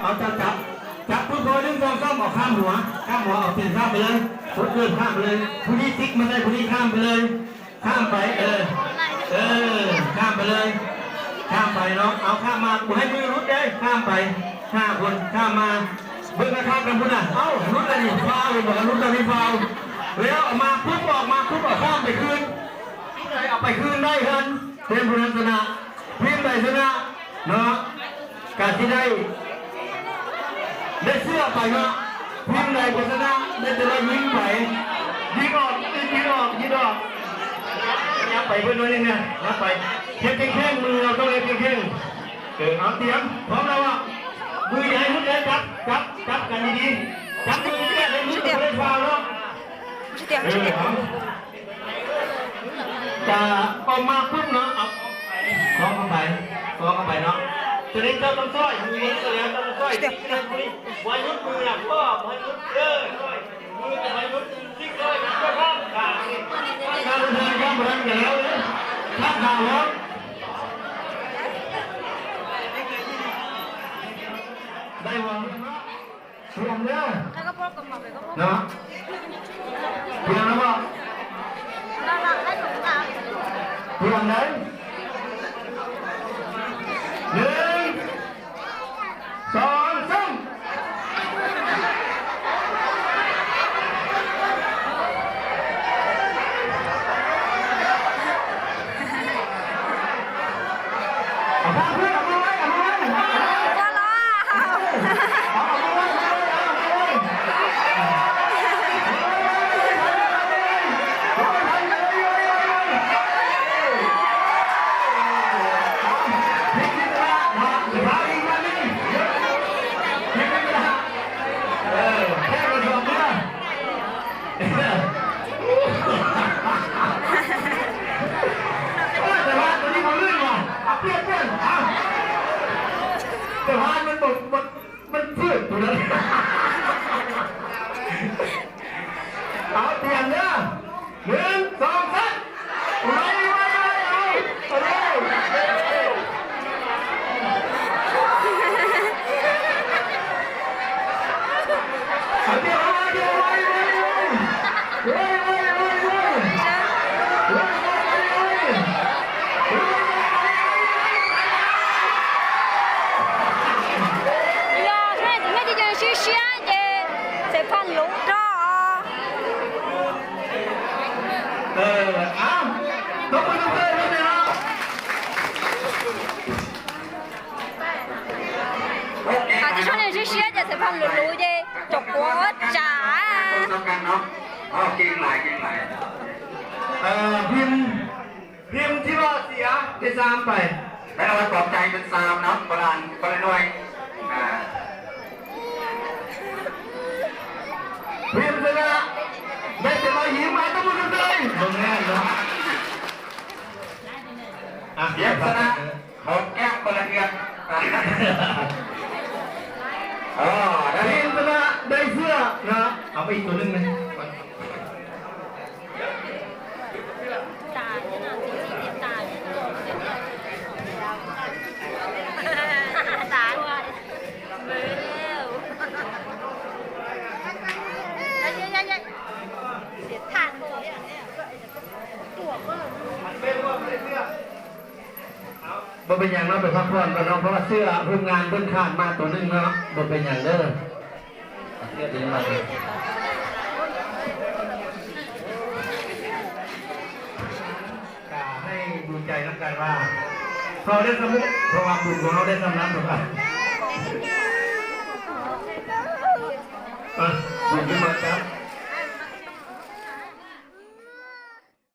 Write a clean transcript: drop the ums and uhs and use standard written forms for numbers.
เอาจับผู้โดยดึงกองซ้อมออกข้ามหัวออกเส้นข้ามไปเลยพุทธเดินข้ามไปเลยผู้นี้ติ๊กมาได้ผู้นี้ข้ามไปเลยข้ามไปข้ามไปเลยข้ามไปเนาะเอาข้ามมาให้มือรุดได้ข้ามไป5 คนข้ามมาเบิ่งกระทบกันพุ่นน่ะเอ้ารุดอะไรนี่ฟาวบอกรุดอะไรฟาวแล้วออกมาปุ๊บออกข้ามไปคืนเอาไปคืนได้เฮินเป็นผู้ชนะพิมพ์ได้ชนะเนาะการที่ได้เสื้อไปเนาะพิมพ์ได้ผู้ชนะได้แต่ละยิงไปยิงออกยับไปเพื่อนน้อยนึงนะยับไปเทียบแข้งมือเราต้องเทียบแข้งเอาเตรียมพร้อมแล้วอ่ะมือใหญ่มือเล็กจับกันดีๆจับมือแก้เลยมือไม่ได้ฟาวเนาะจะออกมาปุ๊บเนาะเอาคล้องเข้าไปเนาะตัวนี้ก็ต้องซ้อยมือนี้ก็แล้วต้องซ้อยไว้ยุดมือหลังก็ไว้ยุดมือจะไว้ยุดซิกเลยก็ข้ามขาข้ามเดินข้ามรันกันแล้วเลยข้ามขาแล้วได้วะเตรียมเด้อเนาะเตรียมแล้วป่ะเตรียมไหน1 2 3แต่ว่ามันฝืดอยู่เลยเอาเตรียมเด้อ1 2 3ไล่เอาเลยเอาเดี๋ยวพันรู้ๆเย่จกหัวจ๋าเก่งหลายพิมพ์ที่ว่าเสียจะซามไปแล้วเราปลอบใจเป็นซามเนาะประหลาดหน่อยพิมพ์ชนะได้แต่เรายิ้มมาต้องมือเลยมึงแน่เนาะเย็บชนะหกแก้มประเกียรได้พิมพ์ชนะได้เสื้อนะเอาไปอีกตัวนึงเลยบ่เป็นอย่างนั้นไปพักผ่อนกันเนาะเพราะว่าเสื้อเพิ่งงานเพิ่งขาดมาตัวนึงเนาะบ่เป็นอย่างเด้อเสื้อดีมากเลยให้ดูใจนักการว่าเราได้สมุขเพราะว่าบุญของเราได้สำนักถูกป่ะบุญที่มาครับ